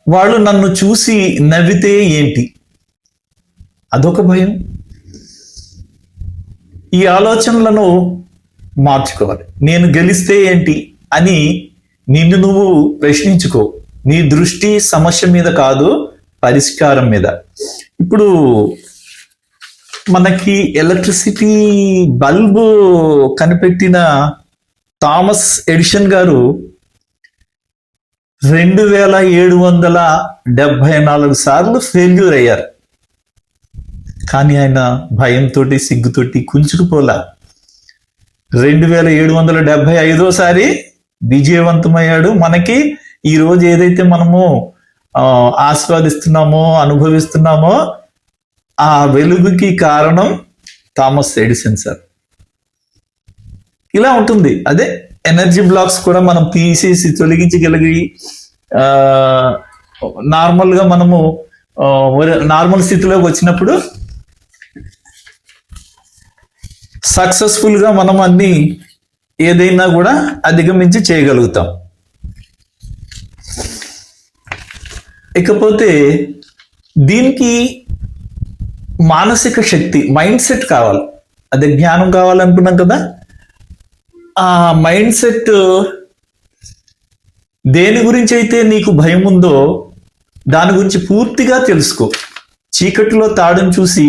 వాళ్ళు నన్ను చూసి నవ్వితే ఏంటి, అదొక భయం. ఈ ఆలోచనలను మార్చుకోవాలి. నేను గెలిస్తే ఏంటి అని నిన్ను నువ్వు ప్రశ్నించుకో. నీ దృష్టి సమస్య మీద కాదు, పరిష్కారం మీద. ఇప్పుడు మనకి ఎలక్ట్రిసిటీ బల్బు కనిపెట్టిన థామస్ ఎడిషన్ గారు 2774 సార్లు ఫెయిల్యూర్ అయ్యారు. కానీ ఆయన భయంతో సిగ్గుతోటి కుంచుకుపోలా. 2775సారి విజయవంతమయ్యాడు. మనకి ఈ రోజు ఏదైతే మనము ఆస్వాదిస్తున్నామో, అనుభవిస్తున్నామో, ఆ వెలుగుకి కారణం థామస్ ఎడిసన్ సార్. ఇలా ఉంటుంది. అదే ఎనర్జీ బ్లాక్స్ కూడా మనం తీసేసి తొలగించగలిగి నార్మల్గా మనము నార్మల్ స్థితిలోకి వచ్చినప్పుడు సక్సెస్ఫుల్ గా మనం అన్ని ఏదైనా కూడా అధిగమించి చేయగలుగుతాం. ఇకపోతే దీనికి మానసిక శక్తి, మైండ్ సెట్ కావాలి. అదే జ్ఞానం కావాలనుకున్నాం కదా. ఆ మైండ్ సెట్ దేని గురించి అయితే నీకు భయం ఉందో దాని గురించి పూర్తిగా తెలుసుకో. చీకటిలో తాడును చూసి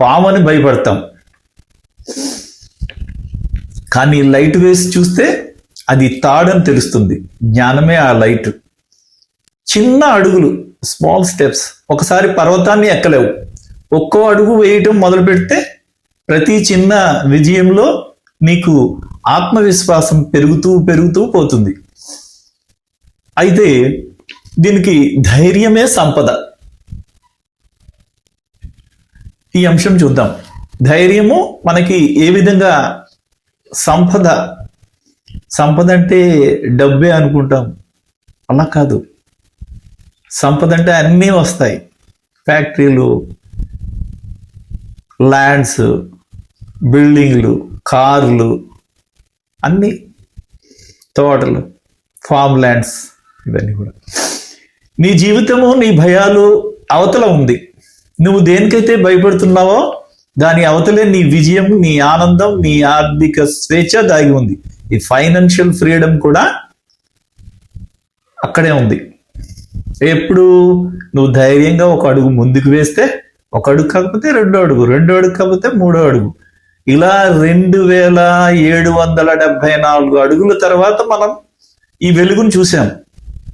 పామని భయపడతాం, కానీ లైట్ వేసి చూస్తే అది తాడని తెలుస్తుంది. జ్ఞానమే ఆ లైట్. చిన్న అడుగులు, స్మాల్ స్టెప్స్. ఒకసారి పర్వతాన్ని ఎక్కలేవు. ఒక్కో అడుగు వేయటం మొదలు పెడితే ప్రతి చిన్న విజయంలో నీకు ఆత్మవిశ్వాసం పెరుగుతూ పెరుగుతూ పోతుంది. అయితే దీనికి ధైర్యమే సంపద. ఈ అంశం చూద్దాం. ధైర్యము మనకి ఏ విధంగా సంపద. సంపద అంటే డబ్బే అనుకుంటాం, అలా కాదు. సంపద అంటే అన్నీ వస్తాయి. ఫ్యాక్టరీలు, ల్యాండ్స్, బిల్డింగ్లు, కార్లు, అన్నీ, తోటలు, ఫామ్ ల్యాండ్స్, ఇవన్నీ కూడా. నీ జీవితము, నీ భయాలు అవతల ఉంది. నువ్వు దేనికైతే భయపడుతున్నావో దాని అవతలే నీ విజయం, నీ ఆనందం, నీ ఆర్థిక స్వేచ్ఛ దాగి ఉంది. ఈ ఫైనాన్షియల్ ఫ్రీడమ్ కూడా అక్కడే ఉంది. ఎప్పుడు నువ్వు ధైర్యంగా ఒక అడుగు ముందుకు వేస్తే, ఒక అడుగు కాకపోతే రెండో అడుగు, రెండో అడుగు కాకపోతే మూడో అడుగు, ఇలా 2774 అడుగుల తర్వాత మనం ఈ వెలుగును చూసాం.